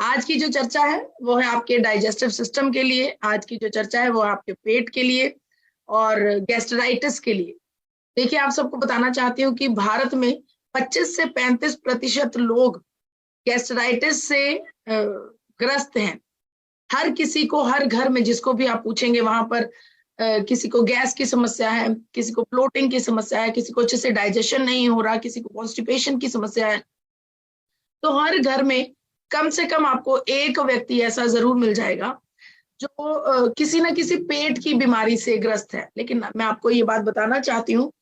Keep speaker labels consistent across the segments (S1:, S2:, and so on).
S1: आज की जो चर्चा है वो है आपके डाइजेस्टिव सिस्टम के लिए, आज की जो चर्चा है वो आपके पेट के लिए और गैस्ट्राइटिस के लिए। देखिए, आप सबको बताना चाहती हूँ कि भारत में 25 से 35% लोग गैस्ट्राइटिस से ग्रस्त हैं। हर किसी को, हर घर में जिसको भी आप पूछेंगे वहां पर किसी को गैस की समस्या है, किसी को ब्लोटिंग की समस्या है, किसी को अच्छे से डाइजेशन नहीं हो रहा, किसी को कॉन्स्टिपेशन की समस्या है। तो हर घर में कम से कम आपको एक व्यक्ति ऐसा जरूर मिल जाएगा जो किसी ना किसी पेट की बीमारी से ग्रस्त है। लेकिन मैं आपको ये बात बताना चाहती हूँ,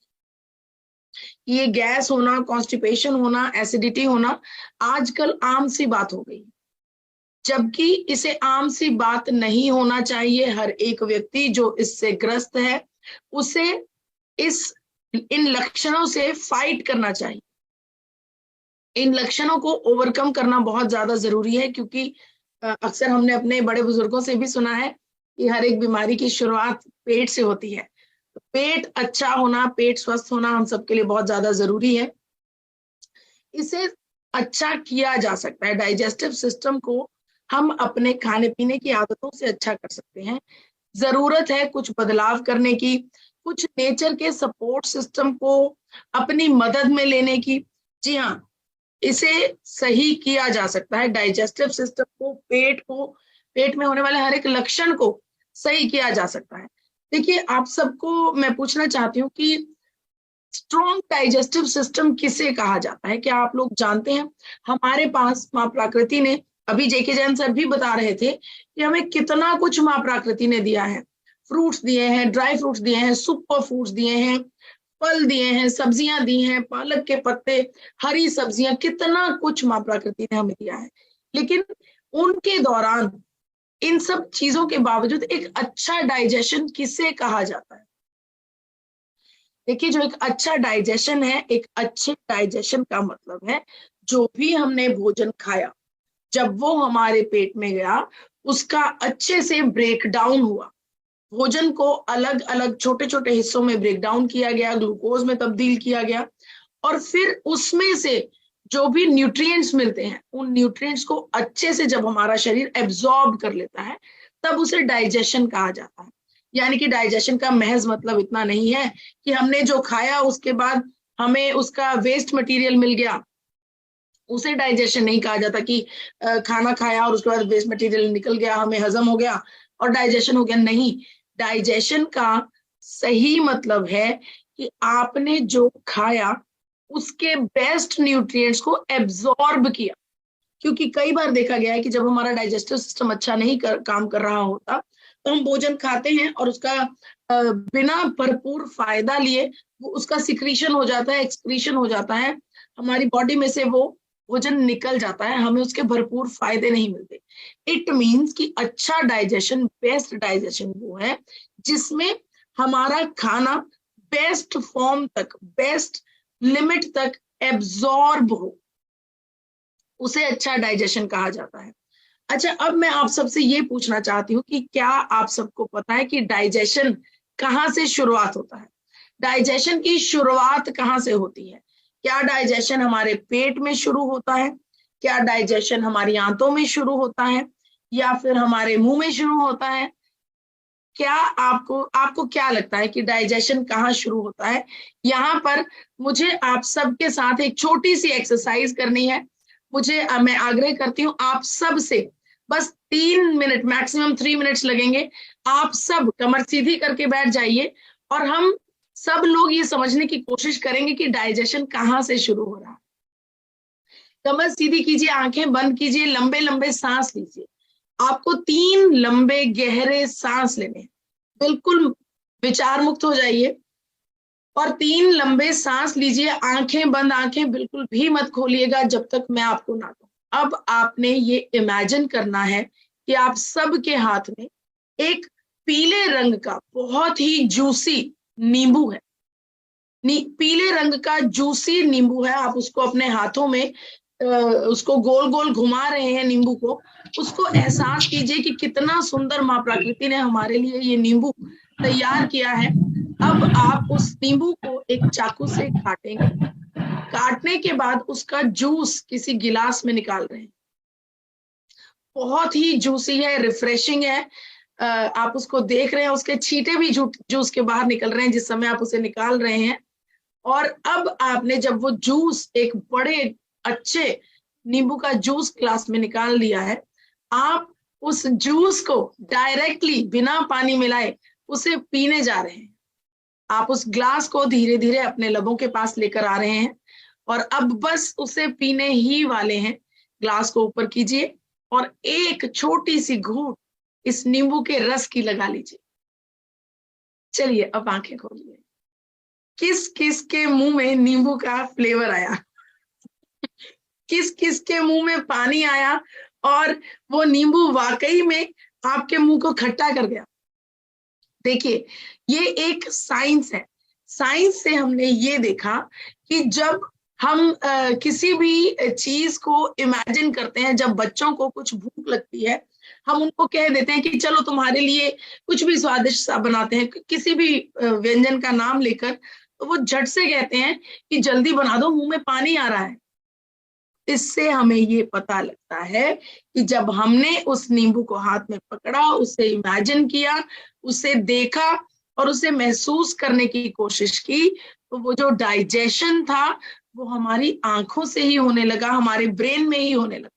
S1: ये गैस होना, कॉन्स्टिपेशन होना, एसिडिटी होना आजकल आम सी बात हो गई, जबकि इसे आम सी बात नहीं होना चाहिए। हर एक व्यक्ति जो इससे ग्रस्त है उसे इन लक्षणों से फाइट करना चाहिए। इन लक्षणों को ओवरकम करना बहुत ज्यादा जरूरी है, क्योंकि अक्सर हमने अपने बड़े बुजुर्गों से भी सुना है कि हर एक बीमारी की शुरुआत पेट से होती है। तो पेट अच्छा होना, पेट स्वस्थ होना हम सबके लिए बहुत ज्यादा जरूरी है। इसे अच्छा किया जा सकता है। डाइजेस्टिव सिस्टम को हम अपने खाने पीने की आदतों से अच्छा कर सकते हैं। जरूरत है कुछ बदलाव करने की, कुछ नेचर के सपोर्ट सिस्टम को अपनी मदद में लेने की। जी हाँ, इसे सही किया जा सकता है। डाइजेस्टिव सिस्टम को, पेट में होने वाले हर एक लक्षण को सही किया जा सकता है। देखिए, आप सबको मैं पूछना चाहती हूँ कि स्ट्रॉन्ग डाइजेस्टिव सिस्टम किसे कहा जाता है? क्या आप लोग जानते हैं? हमारे पास माँ प्रकृति ने, अभी जेके जैन सर भी बता रहे थे कि हमें कितना कुछ माँ प्रकृति ने दिया है। फ्रूट्स दिए हैं, ड्राई फ्रूट्स दिए हैं, सुपर फूड्स दिए हैं, फल दिए हैं, सब्जियां दी हैं, पालक के पत्ते, हरी सब्जियां, कितना कुछ माँ प्रकृति ने हमें दिया है। लेकिन उनके दौरान, इन सब चीजों के बावजूद एक अच्छा डाइजेशन किसे कहा जाता है? देखिए, जो एक अच्छा डाइजेशन है, एक अच्छे डाइजेशन का मतलब है जो भी हमने भोजन खाया, जब वो हमारे पेट में गया, उसका अच्छे से ब्रेक डाउन हुआ। भोजन को अलग अलग छोटे छोटे हिस्सों में ब्रेक डाउन किया गया, ग्लूकोज में तब्दील किया गया, और फिर उसमें से जो भी न्यूट्रिएंट्स मिलते हैं, उन न्यूट्रिएंट्स को अच्छे से जब हमारा शरीर एब्जॉर्ब कर लेता है, तब उसे डाइजेशन कहा जाता है। यानी कि डाइजेशन का महज मतलब इतना नहीं है कि हमने जो खाया उसके बाद हमें उसका वेस्ट मटेरियल मिल गया, उसे डाइजेशन नहीं कहा जाता कि खाना खाया और उसके बाद वेस्ट मटेरियल निकल गया, हमें हजम हो गया और डाइजेशन हो गया। नहीं, डाइजेशन का सही मतलब है कि आपने जो खाया उसके बेस्ट न्यूट्रिएंट्स को एब्जॉर्ब किया। क्योंकि कई बार देखा गया है कि जब हमारा डाइजेस्टिव सिस्टम अच्छा नहीं काम कर रहा होता, तो हम भोजन खाते हैं और उसका बिना भरपूर फायदा लिए वो उसका सिक्रीशन हो जाता है, एक्सक्रीशन हो जाता है, हमारी बॉडी में से वो भोजन निकल जाता है, हमें उसके भरपूर फायदे नहीं मिलते। इट मीन्स कि अच्छा डाइजेशन, बेस्ट डाइजेशन वो है जिसमें हमारा खाना बेस्ट फॉर्म तक, बेस्ट लिमिट तक एब्जॉर्ब हो, उसे अच्छा डाइजेशन कहा जाता है। अच्छा, अब मैं आप सबसे ये पूछना चाहती हूँ कि क्या आप सबको पता है कि डाइजेशन कहाँ से शुरुआत होता है? डाइजेशन की शुरुआत कहाँ से होती है? क्या डाइजेशन हमारे पेट में शुरू होता है? क्या डाइजेशन हमारी आंतों में शुरू होता है, या फिर हमारे मुंह में शुरू होता है? क्या आपको क्या लगता है कि डाइजेशन कहाँ शुरू होता है? यहाँ पर मुझे आप सबके साथ एक छोटी सी एक्सरसाइज करनी है। मैं आग्रह करती हूँ आप सब से, बस 3 मिनट, मैक्सिमम 3 मिनट्स लगेंगे। आप सब कमर सीधी करके बैठ जाइए और हम सब लोग ये समझने की कोशिश करेंगे कि डाइजेशन कहाँ से शुरू हो रहा है। कमर सीधी कीजिए, आंखें बंद कीजिए, लंबे लंबे सांस लीजिए। आपको 3 लंबे गहरे सांस लेने हैं। बिल्कुल विचार मुक्त हो जाइए और 3 लंबे सांस लीजिए, आंखें बंद, आंखें बिल्कुल भी मत खोलिएगा जब तक मैं आपको ना कहूं। अब आपने ये इमेजिन करना है कि आप सबके हाथ में एक पीले रंग का बहुत ही जूसी नींबू है। पीले रंग का जूसी नींबू है। आप उसको अपने हाथों में उसको गोल गोल घुमा रहे हैं नींबू को। उसको एहसास कीजिए कि कितना सुंदर माँ प्रकृति ने हमारे लिए ये नींबू तैयार किया है। अब आप उस नींबू को एक चाकू से काटेंगे। काटने के बाद उसका जूस किसी गिलास में निकाल रहे हैं। बहुत ही जूसी है, रिफ्रेशिंग है। आप उसको देख रहे हैं, उसके छींटे भी जूस के बाहर निकल रहे हैं जिस समय आप उसे निकाल रहे हैं। और अब आपने जब वो जूस एक बड़े अच्छे नींबू का जूस ग्लास में निकाल लिया है, आप उस जूस को डायरेक्टली बिना पानी मिलाए उसे पीने जा रहे हैं। आप उस ग्लास को धीरे धीरे अपने लबों के पास लेकर आ रहे हैं और अब बस उसे पीने ही वाले हैं। ग्लास को ऊपर कीजिए और एक छोटी सी घूंट इस नींबू के रस की लगा लीजिए। चलिए अब आंखें खोलिए। किस किस के मुंह में नींबू का फ्लेवर आया? किस किस के मुंह में पानी आया और वो नींबू वाकई में आपके मुंह को खट्टा कर गया? देखिए, ये एक साइंस है। साइंस से हमने ये देखा कि जब हम किसी भी चीज को इमेजिन करते हैं, जब बच्चों को कुछ भूख लगती है, हम उनको कह देते हैं कि चलो तुम्हारे लिए कुछ भी स्वादिष्ट सा बनाते हैं, किसी भी व्यंजन का नाम लेकर, तो वो झट से कहते हैं कि जल्दी बना दो, मुंह में पानी आ रहा है। इससे हमें ये पता लगता है कि जब हमने उस नींबू को हाथ में पकड़ा, उसे इमेजिन किया, उसे देखा और उसे महसूस करने की कोशिश की, तो वो जो डाइजेशन था वो हमारी आंखों से ही होने लगा, हमारे ब्रेन में ही होने लगा।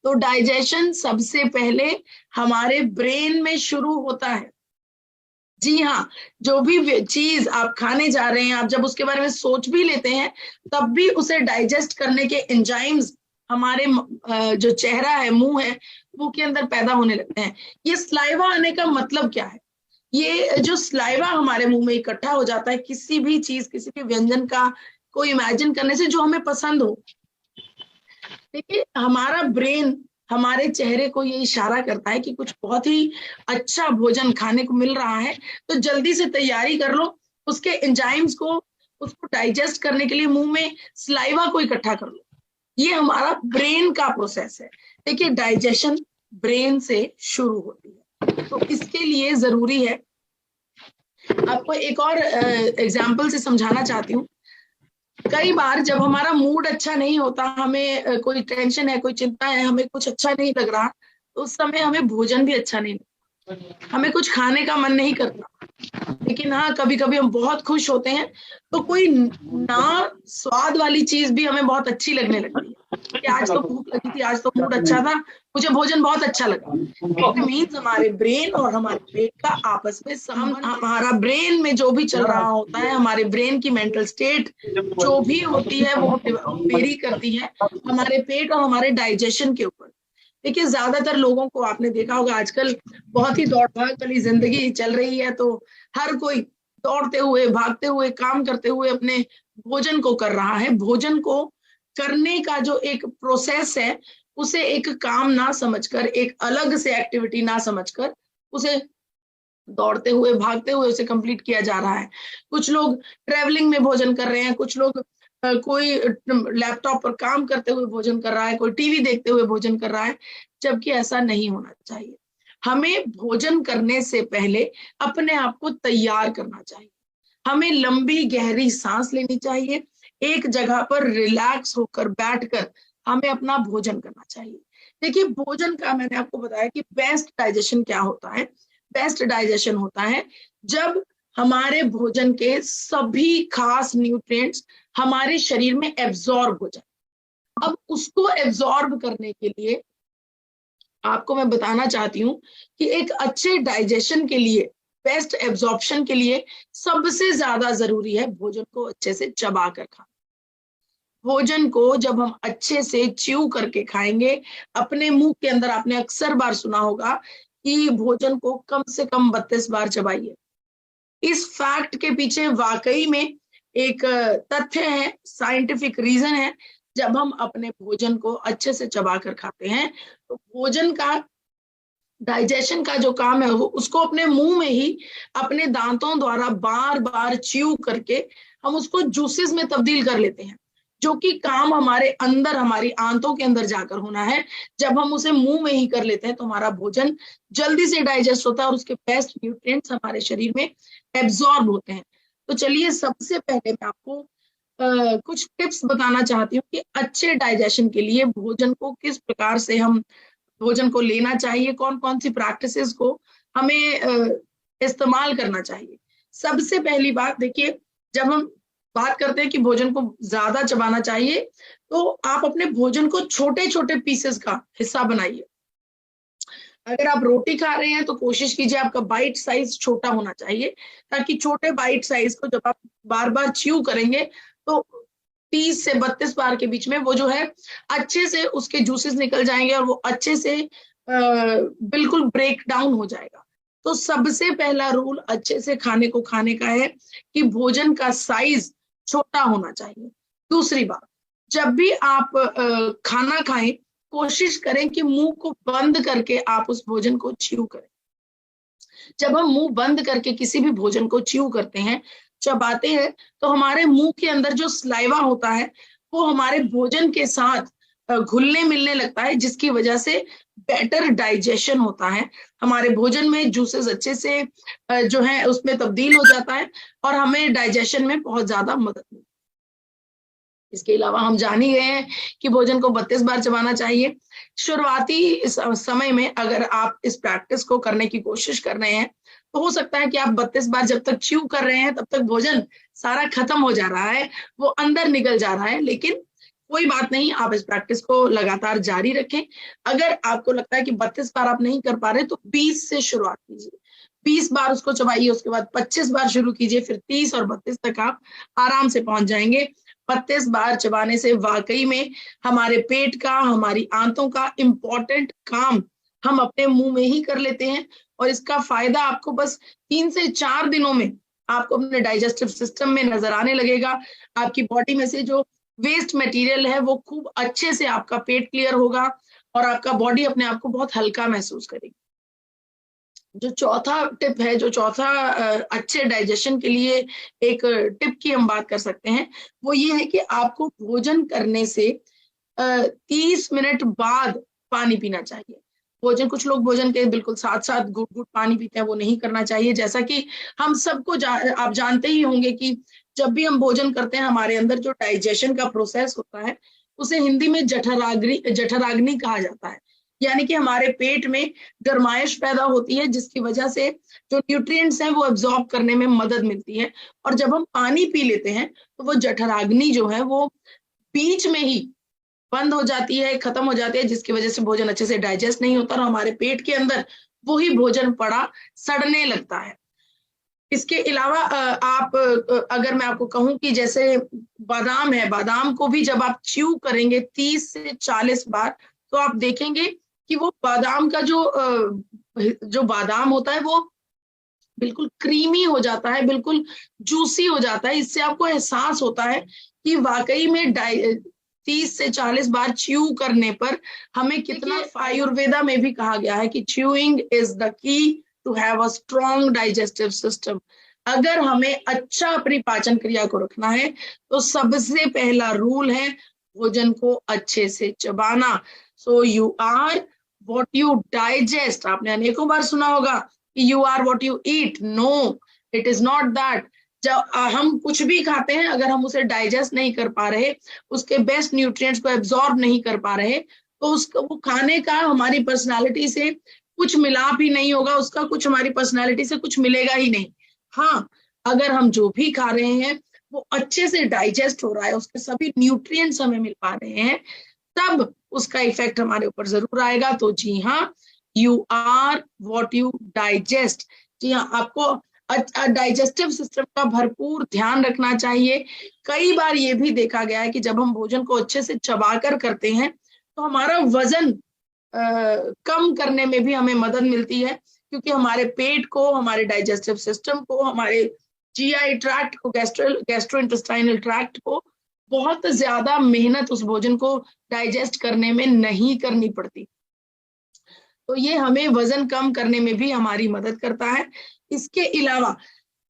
S1: तो डाइजेशन सबसे पहले हमारे ब्रेन में शुरू होता है। जी हाँ, जो भी चीज आप खाने जा रहे हैं, आप जब उसके बारे में सोच भी लेते हैं, तब भी उसे डाइजेस्ट करने के एंजाइम्स हमारे जो चेहरा है, मुंह है, मुंह के अंदर पैदा होने लगते हैं। ये स्लाइवा आने का मतलब क्या है? ये जो स्लाइवा हमारे मुंह में इकट्ठा हो जाता है किसी भी चीज, किसी भी व्यंजन का को इमेजिन करने से जो हमें पसंद हो। देखिए, हमारा ब्रेन हमारे चेहरे को ये इशारा करता है कि कुछ बहुत ही अच्छा भोजन खाने को मिल रहा है, तो जल्दी से तैयारी कर लो, उसके एंजाइम्स को, उसको डाइजेस्ट करने के लिए मुंह में स्लाइवा को इकट्ठा कर लो। ये हमारा ब्रेन का प्रोसेस है। देखिए, डाइजेशन ब्रेन से शुरू होती है, तो इसके लिए जरूरी है। आपको एक और एग्जाम्पल से समझाना चाहती हूँ। कई बार जब हमारा मूड अच्छा नहीं होता, हमें कोई टेंशन है, कोई चिंता है, हमें कुछ अच्छा नहीं लग रहा, तो उस समय हमें भोजन भी अच्छा नहीं लगता, हमें कुछ खाने का मन नहीं करता। लेकिन हाँ, कभी कभी हम बहुत खुश होते हैं तो कोई ना स्वाद वाली चीज भी हमें बहुत अच्छी लगने लगती है कि आज तो भूख लगी थी, आज तो मूड अच्छा था, मुझे भोजन बहुत अच्छा लगा। इट मीन्स हमारे ब्रेन और हमारे पेट का आपस में हमारा ब्रेन में जो भी चल रहा होता है, हमारे ब्रेन की मेंटल स्टेट जो भी होती है, वो वेरी करती है हमारे पेट और हमारे डाइजेशन के ऊपर। देखिए, ज्यादातर लोगों को आपने देखा होगा, आजकल बहुत ही दौड़ भाग वाली जिंदगी चल रही है, तो हर कोई दौड़ते हुए, भागते हुए, काम करते हुए अपने भोजन को कर रहा है। भोजन को करने का जो एक प्रोसेस है, उसे एक काम ना समझकर, एक अलग से एक्टिविटी ना समझकर, उसे दौड़ते हुए, भागते हुए उसे कंप्लीट किया जा रहा है। कुछ लोग ट्रेवलिंग में भोजन कर रहे हैं, कुछ लोग कोई लैपटॉप पर काम करते हुए भोजन कर रहा है, कोई टीवी देखते हुए भोजन कर रहा है, जबकि ऐसा नहीं होना चाहिए। हमें भोजन करने से पहले अपने आप को तैयार करना चाहिए। हमें लंबी गहरी सांस लेनी चाहिए, एक जगह पर रिलैक्स होकर बैठकर हमें अपना भोजन करना चाहिए। देखिए, भोजन का मैंने आपको बताया कि बेस्ट डाइजेशन क्या होता है। बेस्ट डाइजेशन होता है जब हमारे भोजन के सभी खास न्यूट्रिएंट्स हमारे शरीर में एब्जॉर्ब हो जाए। अब उसको एब्जॉर्ब करने के लिए आपको मैं बताना चाहती हूँ कि एक अच्छे डाइजेशन के लिए, बेस्ट एब्जॉर्प्शन के लिए सबसे ज्यादा जरूरी है भोजन को अच्छे से चबा कर खाना। भोजन को जब हम अच्छे से च्यू करके खाएंगे अपने मुंह के अंदर, आपने अक्सर बार सुना होगा कि भोजन को कम से कम 32 बार चबाइए। इस फैक्ट के पीछे वाकई में एक तथ्य है, साइंटिफिक रीजन है। जब हम अपने भोजन को अच्छे से चबा कर खाते हैं तो भोजन का डाइजेशन का जो काम है वो उसको अपने मुंह में ही अपने दांतों द्वारा बार बार च्यू करके हम उसको जूसेस में तब्दील कर लेते हैं, जो कि काम हमारे अंदर, हमारी आंतों के अंदर जाकर होना है। जब हम उसे मुंह में ही कर लेते हैं तो हमारा भोजन जल्दी से डाइजेस्ट होता है और उसके बेस्ट न्यूट्रिएंट्स हमारे शरीर में एब्जॉर्ब होते हैं। तो चलिए, सबसे पहले मैं आपको कुछ टिप्स बताना चाहती हूँ कि अच्छे डाइजेशन के लिए भोजन को किस प्रकार से हम भोजन को लेना चाहिए, कौन कौन सी प्रैक्टिसेस को हमें इस्तेमाल करना चाहिए। सबसे पहली बात देखिए, जब हम बात करते हैं कि भोजन को ज्यादा चबाना चाहिए, तो आप अपने भोजन को छोटे छोटे पीसेस का हिस्सा बनाइए। अगर आप रोटी खा रहे हैं तो कोशिश कीजिए आपका बाइट साइज छोटा होना चाहिए, ताकि छोटे बाइट साइज को जब आप बार बार च्यू करेंगे तो 30 से 32 बार के बीच में वो जो है अच्छे से उसके जूसेस निकल जाएंगे और वो अच्छे से बिल्कुल ब्रेक डाउन हो जाएगा। तो सबसे पहला रूल अच्छे से खाने को खाने का है कि भोजन का साइज छोटा होना चाहिए। दूसरी बात, जब भी आप खाना खाएं, कोशिश करें कि मुंह को बंद करके आप उस भोजन को च्यू करें। जब हम मुंह बंद करके किसी भी भोजन को च्यू करते हैं, चबाते हैं, तो हमारे मुंह के अंदर जो स्लाइवा होता है वो हमारे भोजन के साथ घुलने मिलने लगता है, जिसकी वजह से बेटर डाइजेशन होता है। हमारे भोजन में जूसेस अच्छे से जो है उसमें तब्दील हो जाता है और हमें डाइजेशन में बहुत ज्यादा मदद मिलती है। इसके अलावा हम जान ही गए हैं कि भोजन को 32 बार चबाना चाहिए। शुरुआती समय में अगर आप इस प्रैक्टिस को करने की कोशिश कर रहे हैं, तो हो सकता है कि आप 32 बार जब तक च्यू कर रहे हैं तब तक भोजन सारा खत्म हो जा रहा है, वो अंदर निकल जा रहा है। लेकिन कोई बात नहीं, आप इस प्रैक्टिस को लगातार जारी रखें। अगर आपको लगता है कि 32 बार आप नहीं कर पा रहे, तो 20 से शुरुआत कीजिए। 20 बार उसको चबाइए, उसके बाद 25 बार शुरू कीजिए, फिर 30 और 32 तक आप आराम से पहुंच जाएंगे। 32 बार चबाने से वाकई में हमारे पेट का, हमारी आंतों का इम्पोर्टेंट काम हम अपने मुंह में ही कर लेते हैं, और इसका फायदा आपको बस 3 से 4 दिनों में आपको अपने डाइजेस्टिव सिस्टम में नजर आने लगेगा। आपकी बॉडी में से जो वेस्ट मटेरियल है वो खूब अच्छे से, आपका पेट क्लियर होगा और आपका बॉडी अपने आप को बहुत हल्का महसूस करेगी। जो चौथा टिप है, जो चौथा अच्छे डाइजेशन के लिए एक टिप की हम बात कर सकते हैं, वो ये है कि आपको भोजन करने से 30 मिनट बाद पानी पीना चाहिए। भोजन, कुछ लोग भोजन के बिल्कुल साथ साथ गुट गुट पानी पीते हैं, वो नहीं करना चाहिए। जैसा कि हम सबको आप जानते ही होंगे कि जब भी हम भोजन करते हैं, हमारे अंदर जो डाइजेशन का प्रोसेस होता है उसे हिंदी में जठराग्नि कहा जाता है। यानी कि हमारे पेट में गर्माइश पैदा होती है, जिसकी वजह से जो न्यूट्रिएंट्स हैं वो एब्जॉर्ब करने में मदद मिलती है। और जब हम पानी पी लेते हैं तो वो जठराग्नि जो है वो बीच में ही बंद हो जाती है, खत्म हो जाती है, जिसकी वजह से भोजन अच्छे से डाइजेस्ट नहीं होता और हमारे पेट के अंदर वही भोजन पड़ा सड़ने लगता है। इसके अलावा आप अगर मैं आपको कहूं कि जैसे बादाम है, बादाम को भी जब आप च्यू करेंगे 30 से 40 बार, तो आप देखेंगे कि वो बादाम का जो बादाम होता है वो बिल्कुल क्रीमी हो जाता है, बिल्कुल जूसी हो जाता है। इससे आपको एहसास होता है कि वाकई में 30 से 40 बार च्यू करने पर हमें कितना, आयुर्वेदा में भी कहा गया है कि chewing is the key to have a strong digestive system. अगर हमें अच्छा अपनी पाचन क्रिया को रखना है तो सबसे पहला रूल है भोजन को अच्छे से चबाना। So you are what you digest. आपने अनेकों बार सुना होगा कि you are what you eat. No, it is not that. जब हम कुछ भी खाते हैं, अगर हम उसे डाइजेस्ट नहीं कर पा रहे, उसके बेस्ट न्यूट्रिएंट्स को एब्जॉर्ब नहीं कर पा रहे, तो उसको वो खाने का हमारी पर्सनालिटी से कुछ मिलाप ही नहीं होगा, उसका कुछ हमारी पर्सनालिटी से कुछ मिलेगा ही नहीं। हाँ, अगर हम जो भी खा रहे हैं वो अच्छे से डाइजेस्ट हो रहा है, उसके सभी न्यूट्रिएंट्स हमें मिल पा रहे हैं, तब उसका इफेक्ट हमारे ऊपर जरूर आएगा। तो जी हाँ, you are what you digest. जी हाँ, आपको डाइजेस्टिव सिस्टम का भरपूर ध्यान रखना चाहिए। कई बार ये भी देखा गया है कि जब हम भोजन को अच्छे से चबाकर करते हैं तो हमारा वजन कम करने में भी हमें मदद मिलती है, क्योंकि हमारे पेट को, हमारे डाइजेस्टिव सिस्टम को, हमारे जीआई ट्रैक्ट को, गैस्ट्रोइंटेस्टाइनल ट्रैक्ट को बहुत ज्यादा मेहनत उस भोजन को डाइजेस्ट करने में नहीं करनी पड़ती। तो ये हमें वजन कम करने में भी हमारी मदद करता है। इसके अलावा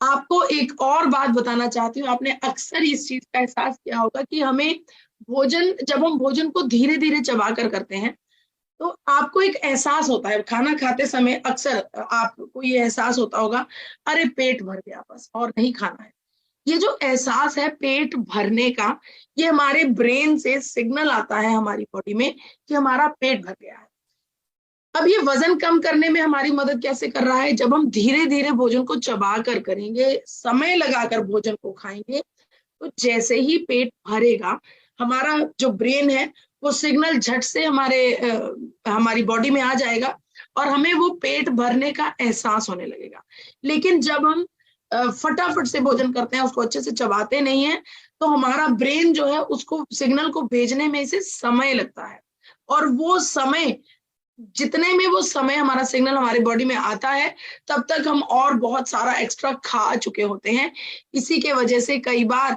S1: आपको एक और बात बताना चाहती हूँ, आपने अक्सर इस चीज का एहसास किया होगा कि हमें भोजन, जब हम भोजन को धीरे धीरे चबाकर करते हैं तो आपको एक एहसास होता है, खाना खाते समय अक्सर आपको ये एहसास होता होगा, अरे पेट भर गया बस और नहीं खाना है। ये जो एहसास है पेट भरने का, ये हमारे ब्रेन से सिग्नल आता है हमारी बॉडी में कि हमारा पेट भर गया है। अब ये वजन कम करने में हमारी मदद कैसे कर रहा है? जब हम धीरे धीरे भोजन को चबा कर करेंगे, समय लगाकर भोजन को खाएंगे, तो जैसे ही पेट भरेगा, हमारा जो ब्रेन है वो सिग्नल झट से हमारी बॉडी में आ जाएगा और हमें वो पेट भरने का एहसास होने लगेगा। लेकिन जब हम फटाफट से भोजन करते हैं, उसको अच्छे से चबाते नहीं है, तो हमारा ब्रेन जो है उसको सिग्नल को भेजने में इसे समय लगता है, और वो समय, जितने में वो समय हमारा सिग्नल हमारे बॉडी में आता है, तब तक हम और बहुत सारा एक्स्ट्रा खा चुके होते हैं। इसी के वजह से कई बार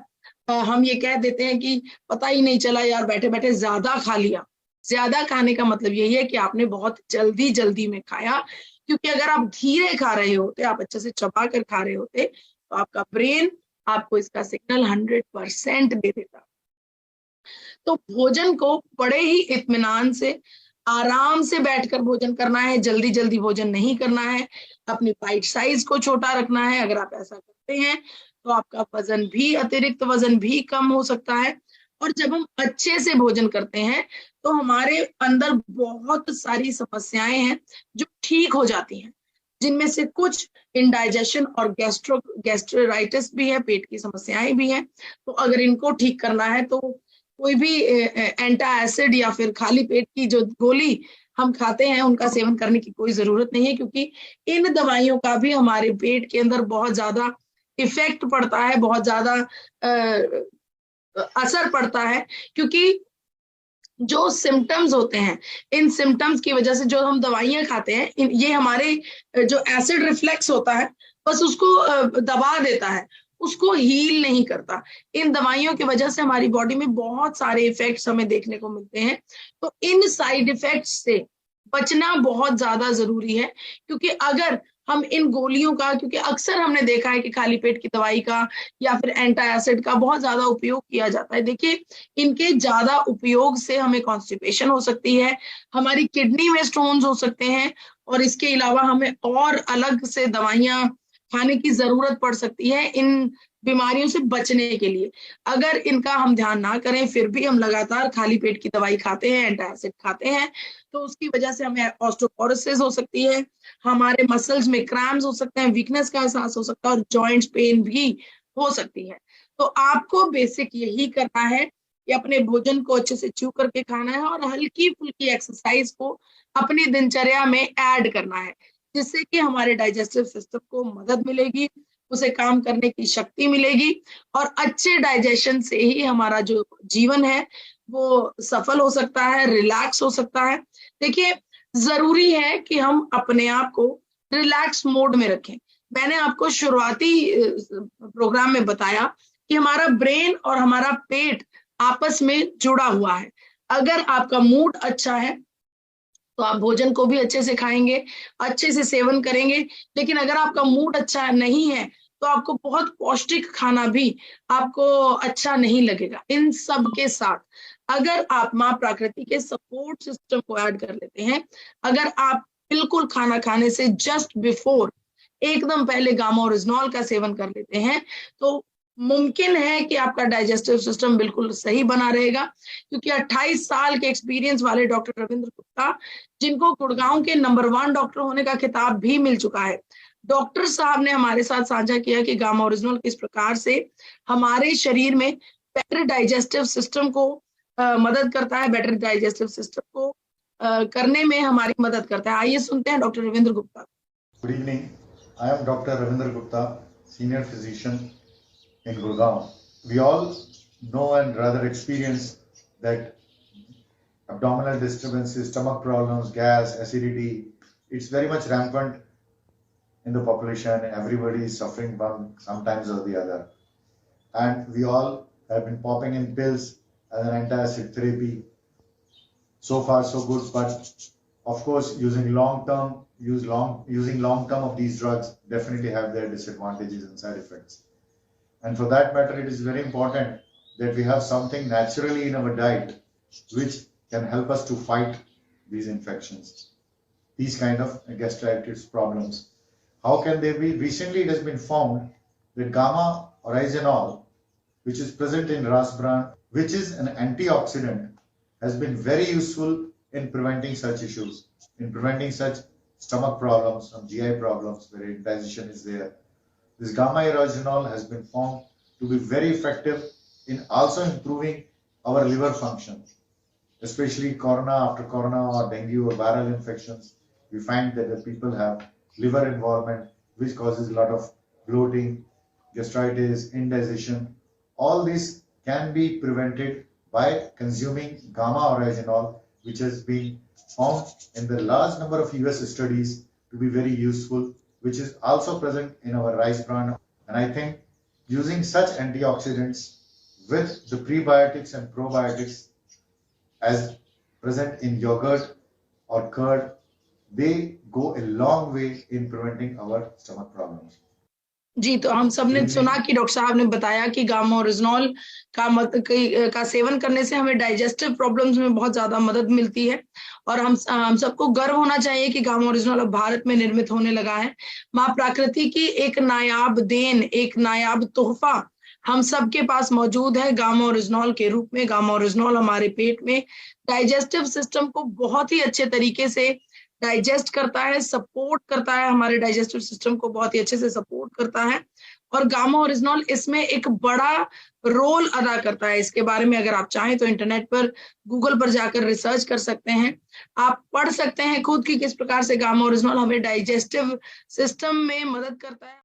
S1: हम ये कह देते हैं कि पता ही नहीं चला यार, बैठे बैठे ज्यादा खा लिया। ज्यादा खाने का मतलब यही है कि आपने बहुत जल्दी जल्दी में खाया, क्योंकि अगर आप धीरे खा रहे होते, आप अच्छे से चबा कर खा रहे होते, तो आपका ब्रेन आपको इसका सिग्नल 100% दे देता। तो भोजन को बड़े ही इत्मीनान से, आराम से बैठकर भोजन करना है, जल्दी जल्दी भोजन नहीं करना है, अपनी बाइट साइज को छोटा रखना है। अगर आप ऐसा करते हैं तो आपका वजन भी, अतिरिक्त वजन भी कम हो सकता है। और जब हम अच्छे से भोजन करते हैं तो हमारे अंदर बहुत सारी समस्याएं हैं जो ठीक हो जाती हैं, जिनमें से कुछ इंडाइजेशन और गैस्ट्राइटिस भी है, पेट की समस्याएं भी हैं। तो अगर इनको ठीक करना है तो कोई भी एंटा एसिड या फिर खाली पेट की जो गोली हम खाते हैं उनका सेवन करने की कोई जरूरत नहीं है, क्योंकि इन दवाइयों का भी हमारे पेट के अंदर बहुत ज्यादा इफेक्ट पड़ता है, बहुत ज्यादा असर पड़ता है। क्योंकि जो सिम्टम्स होते हैं, इन सिम्टम्स की वजह से जो हम दवाइयां खाते हैं, ये हमारे जो एसिड रिफ्लेक्स होता है बस उसको दबा देता है, उसको हील नहीं करता। इन दवाइयों की वजह से हमारी बॉडी में बहुत सारे इफेक्ट्स हमें देखने को मिलते हैं। तो इन साइड इफेक्ट्स से बचना बहुत ज्यादा जरूरी है, क्योंकि अगर हम इन गोलियों का, क्योंकि अक्सर हमने देखा है कि खाली पेट की दवाई का या फिर एंटा एसिड का बहुत ज्यादा उपयोग किया जाता है। देखिए, इनके ज्यादा उपयोग से हमें कॉन्स्टिपेशन हो सकती है, हमारी किडनी में स्टोन्स हो सकते हैं, और इसके अलावा हमें और अलग से दवाइयां खाने की जरूरत पड़ सकती है इन बीमारियों से बचने के लिए। अगर इनका हम ध्यान ना करें, फिर भी हम लगातार खाली पेट की दवाई खाते हैं, एंटासिड खाते हैं, तो उसकी वजह से हमें ऑस्टियोपोरोसिस हो सकती है, हमारे मसल्स में क्रैम्स हो सकते हैं, वीकनेस का एहसास हो सकता है, और जॉइंट्स पेन भी हो सकती है। तो आपको बेसिक यही करना है कि अपने भोजन को अच्छे से च्यू करके खाना है, और हल्की फुल्की एक्सरसाइज को अपनी दिनचर्या में ऐड करना है, जिससे कि हमारे डाइजेस्टिव सिस्टम को मदद मिलेगी, उसे काम करने की शक्ति मिलेगी, और अच्छे डाइजेशन से ही हमारा जो जीवन है वो सफल हो सकता है, रिलैक्स हो सकता है। देखिए, जरूरी है कि हम अपने आप को रिलैक्स मोड में रखें। मैंने आपको शुरुआती प्रोग्राम में बताया कि हमारा ब्रेन और हमारा पेट आपस में जुड़ा हुआ है। अगर आपका मूड अच्छा है तो आप भोजन को भी अच्छे से खाएंगे, अच्छे से सेवन करेंगे। लेकिन अगर आपका मूड अच्छा नहीं है तो आपको बहुत पौष्टिक खाना भी आपको अच्छा नहीं लगेगा। इन सब के साथ अगर आप माँ प्रकृति के सपोर्ट सिस्टम को ऐड कर लेते हैं, अगर आप बिल्कुल खाना खाने से जस्ट बिफोर एकदम पहले गामा ओरिजिनॉल का सेवन कर लेते हैं, तो मुमकिन है कि आपका डाइजेस्टिव सिस्टम बिल्कुल सही बना रहेगा। क्योंकि 28 साल के एक्सपीरियंस वाले डॉक्टर रविंद्र गुप्ता, जिनको गुड़गांव के नंबर 1 डॉक्टर होने का खिताब भी मिल चुका है, डॉक्टर साहब ने हमारे साथ साझा किया कि गामा ओरिजिनल किस प्रकार से हमारे शरीर में बेटर डाइजेस्टिव सिस्टम को मदद करता है, बेटर डाइजेस्टिव सिस्टम को करने में हमारी मदद करता है। आइए सुनते हैं doctor Ravindra Gupta.
S2: Good evening, I am doctor Ravindra Gupta, senior physician in Gurgaon. We all know and rather experience that abdominal disturbances, stomach problems, gas, acidity, it's very much rampant in the population. Everybody is suffering one sometimes or the other. And we all have been popping in pills as an anti-acid therapy. So far so good, but of course using long-term of these drugs definitely have their disadvantages and side effects. And for that matter, it is very important that we have something naturally in our diet which can help us to fight these infections, these kind of gastritis problems. How can they be? Recently, it has been found that gamma oryzanol, which is present in rice bran, which is an antioxidant, has been very useful in preventing such issues, in preventing such stomach problems, some GI problems where indigestion is there. This gamma oryzanol has been found to be very effective in also improving our liver function, especially corona after corona or dengue or viral infections. We find that the people have liver involvement, which causes a lot of bloating, gastritis, indigestion. All this can be prevented by consuming gamma oryzanol, which has been found in the large number of US studies to be very useful, which is also present in our rice bran. And I think using such antioxidants with the prebiotics and probiotics as present in yogurt or curd, they go a long way in preventing our stomach problems.
S1: जी, तो हम सबने सुना कि doctor साहब ने बताया कि gamma oryzanol का सेवन करने से हमें डाइजेस्टिव प्रॉब्लम्स में बहुत ज्यादा मदद मिलती है और हम सबको गर्व होना चाहिए कि गामा ओरिजिनॉल अब भारत में निर्मित होने लगा है। माँ प्रकृति की एक नायाब देन, एक नायाब तोहफा हम सबके पास मौजूद है गामा ओरिजिनॉल के रूप में। गामा ओरिजिनॉल हमारे पेट में डाइजेस्टिव सिस्टम को बहुत ही अच्छे तरीके से डाइजेस्ट करता है, सपोर्ट करता है, हमारे डाइजेस्टिव सिस्टम को बहुत ही अच्छे से सपोर्ट करता है और गामा ओरिजिनॉल इसमें एक बड़ा रोल अदा करता है। इसके बारे में अगर आप चाहें तो इंटरनेट पर, गूगल पर जाकर रिसर्च कर सकते हैं, आप पढ़ सकते हैं खुद की किस प्रकार से गामा ओरिजिनॉल हमें डाइजेस्टिव सिस्टम में मदद करता है।